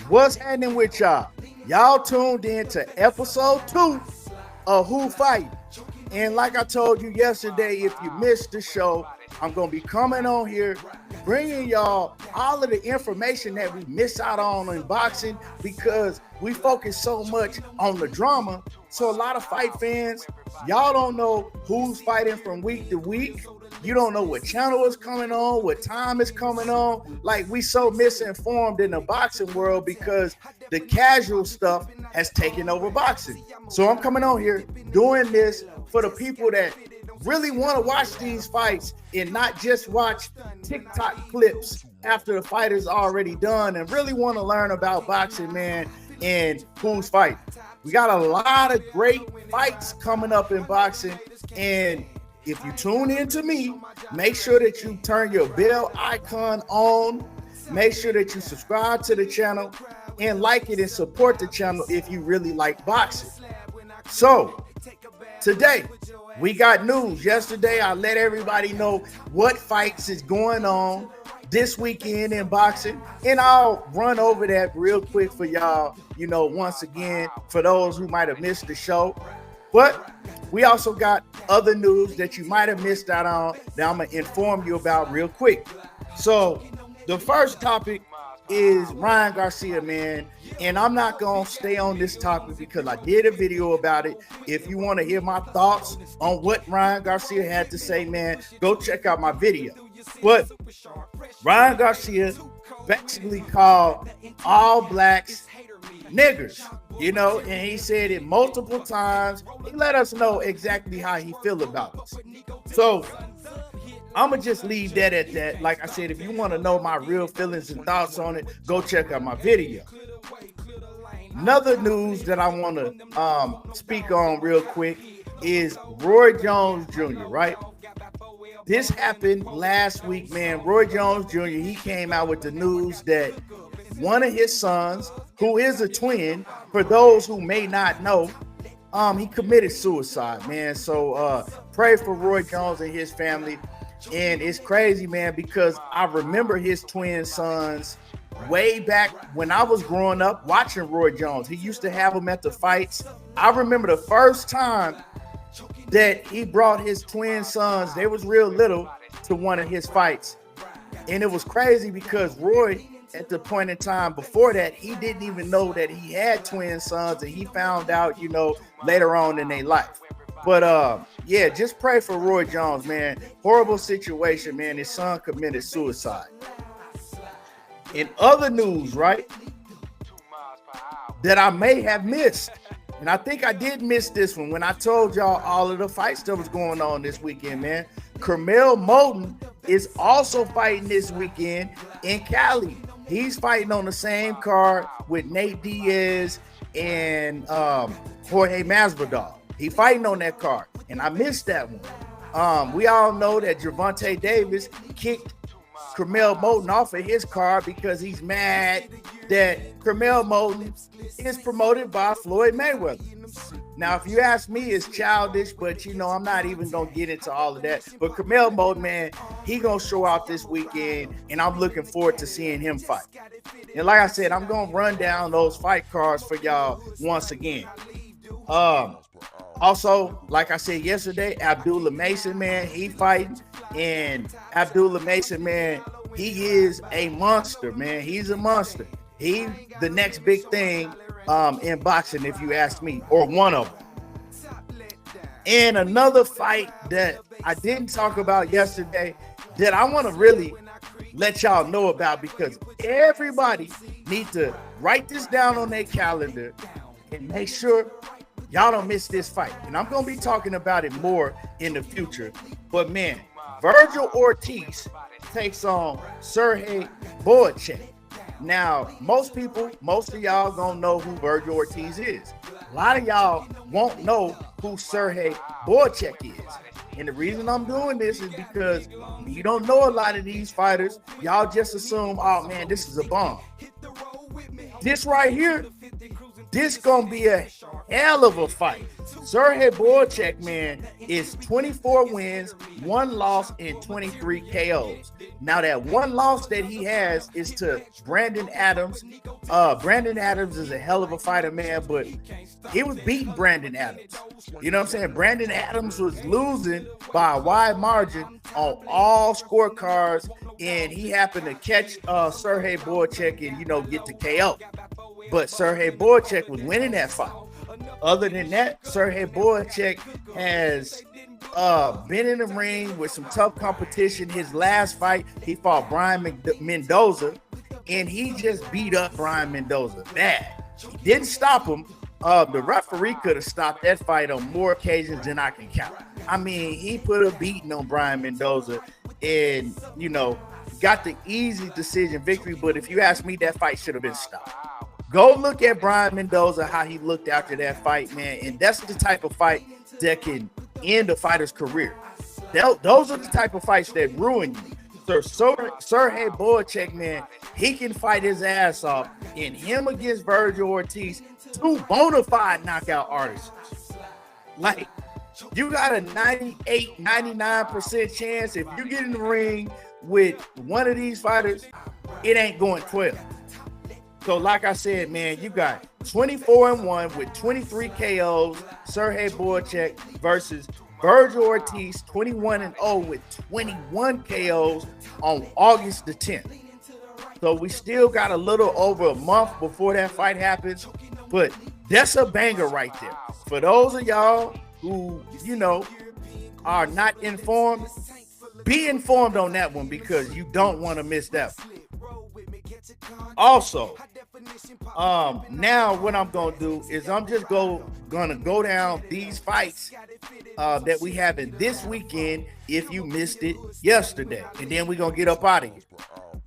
What's happening with y'all? Y'all tuned in to episode 2 of Who Fight. And like I told you yesterday, if you missed the show, I'm going to be coming on here bringing y'all all of the information that we miss out on in boxing because we focus so much on the drama. So a lot of fight fans, y'all don't know who's fighting from week to week. You don't know what channel is coming on, what time is coming on. Like, we so misinformed in the boxing world because the casual stuff has taken over boxing. So I'm coming on here doing this for the people that really want to watch these fights and not just watch TikTok clips after the fight is already done and really want to learn about boxing, man, and who's fighting. We got a lot of great fights coming up in boxing, and if you tune in to me, make sure that you turn your bell icon on. Make sure that you subscribe to the channel and like it and support the channel if you really like boxing. So, today, we got news. Yesterday, I let everybody know what fights is going on this weekend in boxing, and I'll run over that real quick for y'all, once again, for those who might have missed the show. But we also got other news that you might have missed out on that I'm going to inform you about real quick. So the first topic is Ryan Garcia, man. And I'm not going to stay on this topic because I did a video about it. If you want to hear my thoughts on what Ryan Garcia had to say, man, go check out my video. But Ryan Garcia basically called all blacks niggers, and he said it multiple times. He let us know exactly how he feel about this. So I'm going to just leave that at that. Like I said, if you want to know my real feelings and thoughts on it, go check out my video. Another news that I want to speak on real quick is Roy Jones Jr., right? This happened last week, man. Roy Jones Jr., he came out with the news that one of his sons, who is a twin, for those who may not know, he committed suicide, man. So pray for Roy Jones and his family. And it's crazy, man, because I remember his twin sons way back when I was growing up watching Roy Jones. He used to have them at the fights. I remember the first time that he brought his twin sons, they was real little, to one of his fights. And it was crazy because Roy, at the point in time before that, he didn't even know that he had twin sons, and he found out, later on in their life. But yeah, just pray for Roy Jones, man. Horrible situation, man. His son committed suicide. In other news, right, that I may have missed, and I think I did miss this one when I told y'all all of the fights that was going on this weekend, man. Curmel Moten is also fighting this weekend in Cali. He's fighting on the same card with Nate Diaz and Jorge Masvidal. He fighting on that card, and I missed that one. We all know that Gervonta Davis kicked Curmel Moten off of his card because he's mad that Curmel Moten is promoted by Floyd Mayweather. Now, if you ask me, it's childish, but I'm not even gonna get into all of that. But Curmel Moten, man, he gonna show out this weekend, and I'm looking forward to seeing him fight. And like I said, I'm gonna run down those fight cards for y'all once again. Also, like I said yesterday, Abdullah Mason, man, he fighting. And Abdullah Mason, man, he is a monster, man. He's a monster. He the next big thing in boxing, if you ask me, or one of them. And another fight that I didn't talk about yesterday that I want to really let y'all know about, because everybody needs to write this down on their calendar and make sure y'all don't miss this fight. And I'm going to be talking about it more in the future. But, man, Virgil Ortiz takes on Sergey Boychuk. Now, most of y'all gonna know who Virgil Ortiz is. A lot of y'all won't know who Sergey Boychuk is. And the reason I'm doing this is because you don't know a lot of these fighters. Y'all just assume, oh man, this is a bomb. This right here, this gonna be a hell of a fight. Sergey Boychuk, man, is 24 wins, 1 loss, and 23 KOs. Now, that one loss that he has is to Brandon Adams. Brandon Adams is a hell of a fighter, man, but he was beating Brandon Adams. You know what I'm saying? Brandon Adams was losing by a wide margin on all scorecards, and he happened to catch Sergey Boychuk and, get the KO. But Sergey Boychuk was winning that fight. Other than that, Sergey Boychuk has been in the ring with some tough competition. His last fight, he fought Brian Mendoza, and he just beat up Brian Mendoza bad. He didn't stop him. The referee could have stopped that fight on more occasions than I can count. I mean, he put a beating on Brian Mendoza and, got the easy decision victory. But if you ask me, that fight should have been stopped. Go look at Brian Mendoza, how he looked after that fight, man. And that's the type of fight that can end a fighter's career. Those are the type of fights that ruin you. So Sergey Boychuk, man, he can fight his ass off. And him against Virgil Ortiz, 2 bona fide knockout artists. Like, you got a 98, 99% chance if you get in the ring with one of these fighters, it ain't going 12. So like I said, man, you got 24-1 with 23 KOs, Sergey Boychuk versus Virgil Ortiz, 21-0 with 21 KOs on August the 10th. So we still got a little over a month before that fight happens, but that's a banger right there. For those of y'all who, are not informed, be informed on that one because you don't want to miss that one. Also, now what I'm going to do is I'm just going to go down these fights that we have in this weekend if you missed it yesterday. And then we're going to get up out of here.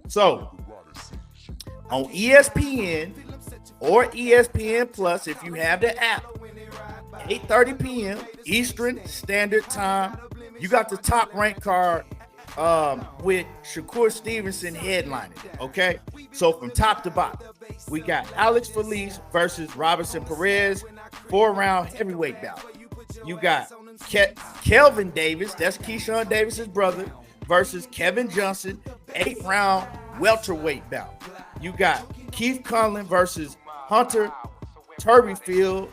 So, on ESPN or ESPN Plus, if you have the app, 8:30 p.m. Eastern Standard Time, you got the top ranked card with Shakur Stevenson headlining, okay? So from top to bottom, we got Alex Felice versus Robinson Perez, 4-round heavyweight bout. You got Kelvin Davis, that's Keyshawn Davis's brother, versus Kevin Johnson, 8-round welterweight bout. You got Keith Conlon versus Hunter Turbyfield,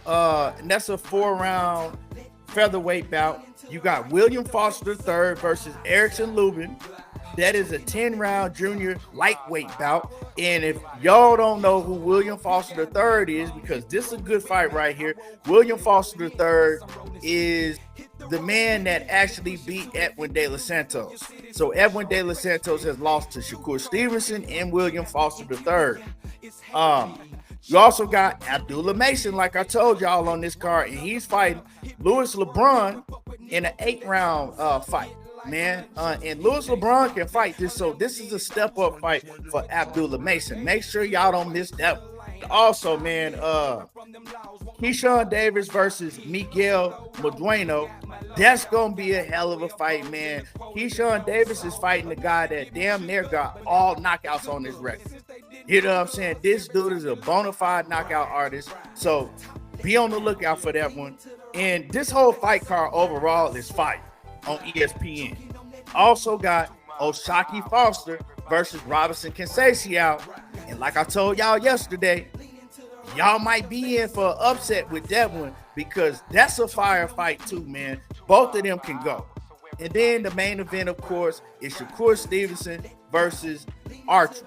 and that's a 4-round featherweight bout. You got William Foster III versus Erickson Lubin. That is a 10-round junior lightweight bout. And if y'all don't know who William Foster III is, because this is a good fight right here, William Foster III is the man that actually beat Edwin De Los Santos. So Edwin De Los Santos has lost to Shakur Stevenson and William Foster III. You also got Abdullah Mason, like I told y'all on this card, and he's fighting Louis LeBron in an 8-round fight, man. And Louis LeBron can fight this, so this is a step-up fight for Abdullah Mason. Make sure y'all don't miss that one. Also, man, Keyshawn Davis versus Miguel Modueno. That's going to be a hell of a fight, man. Keyshawn Davis is fighting the guy that damn near got all knockouts on his record. You know what I'm saying? This dude is a bona fide knockout artist. So be on the lookout for that one. And this whole fight card overall is fire on ESPN. Also got Oshaki Foster versus Robinson Conceicao. And like I told y'all yesterday, y'all might be in for an upset with that one because that's a fire fight too, man. Both of them can go. And then the main event, of course, is Shakur Stevenson versus Artrum.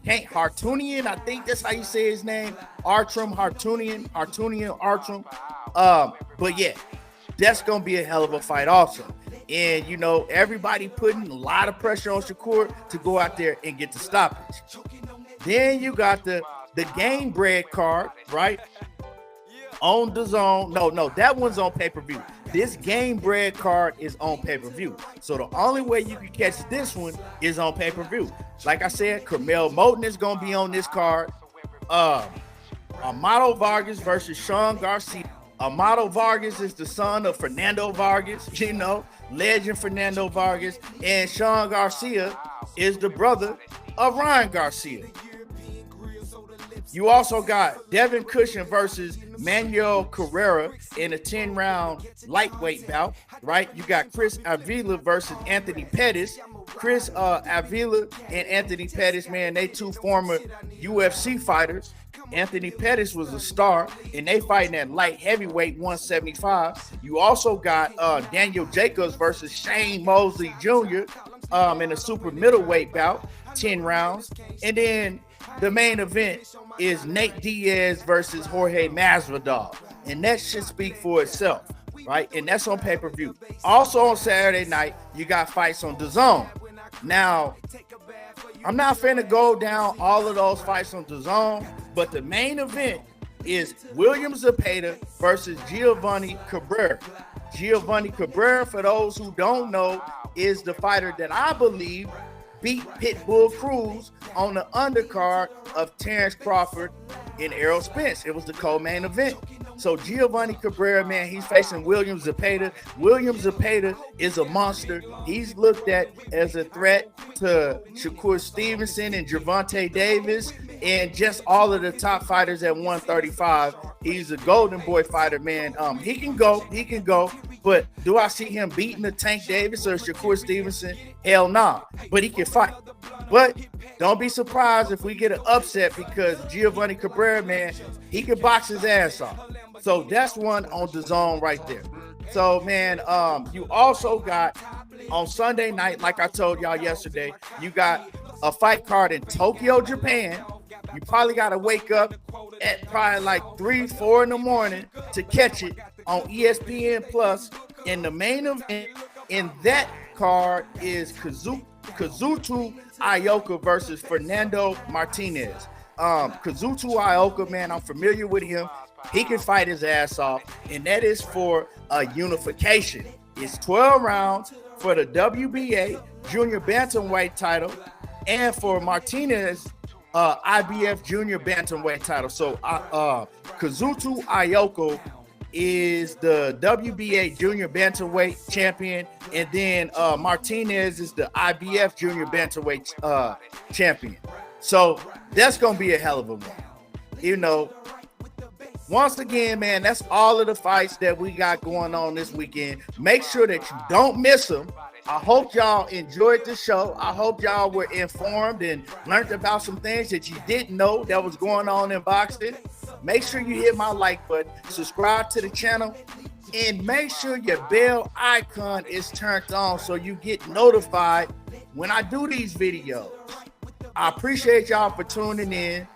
Hartunian, I think that's how you say his name. Hartunian. But yeah, that's going to be a hell of a fight also. And, everybody putting a lot of pressure on Shakur to go out there and get the stoppage. Then you got the Game Bread card, right? On the zone. No, that one's on pay-per-view. This Game Bread card is on pay-per-view. So the only way you can catch this one is on pay-per-view. Like I said, Curmel Moten is going to be on this card. Amado Vargas versus Sean Garcia. Amado Vargas is the son of Fernando Vargas, legend Fernando Vargas. And Sean Garcia is the brother of Ryan Garcia. You also got Devin Cushion versus Manuel Carrera in a 10-round lightweight bout, right? You got Chris Avila versus Anthony Pettis. Chris Avila and Anthony Pettis, man, they two former UFC fighters. Anthony Pettis was a star, and they fighting at light heavyweight 175. You also got Daniel Jacobs versus Shane Mosley Jr. In a super middleweight bout, 10 rounds. And then the main event is Nate Diaz versus Jorge Masvidal, and that should speak for itself, right? And that's on pay-per-view. Also on Saturday night, you got fights on DAZN. Now, I'm not finna go down all of those fights on DAZN, but the main event is William Zepeda versus Giovanni Cabrera. Giovanni Cabrera, for those who don't know, is the fighter that I believe beat Pitbull Cruz on the undercard of Terrence Crawford and Errol Spence. It was the co-main event. So Giovanni Cabrera, man, he's facing William Zepeda. William Zepeda is a monster. He's looked at as a threat to Shakur Stevenson and Gervonta Davis and just all of the top fighters at 135. He's a golden boy fighter, man. He can go. But do I see him beating the Tank Davis or Shakur Stevenson? Hell nah. But he can fight. But don't be surprised if we get an upset, because Giovanni Cabrera, man, he can box his ass off. So that's one on DAZN right there. So, man, you also got on Sunday night, like I told y'all yesterday, you got a fight card in Tokyo, Japan. You probably got to wake up at probably like 3-4 in the morning to catch it on ESPN Plus. And the main event in that card is Kazuto Ioka versus Fernando Martinez. Kazuto Ioka, man, I'm familiar with him. He can fight his ass off, and that is for a unification. It's 12 rounds for the WBA junior bantamweight title and for Martinez IBF junior bantamweight title. So Kazuto Ioka is the WBA junior bantamweight champion, and then Martinez is the IBF junior bantamweight champion. So that's gonna be a hell of a one. You know, once again, man, that's all of the fights that we got going on this weekend. Make sure that you don't miss them. I hope y'all enjoyed the show. I hope y'all were informed and learned about some things that you didn't know that was going on in boxing. Make sure you hit my like button, subscribe to the channel, and make sure your bell icon is turned on so you get notified when I do these videos. I appreciate y'all for tuning in,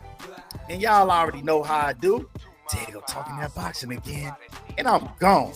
and y'all already know how I do. Diego talking that boxing again, and I'm gone.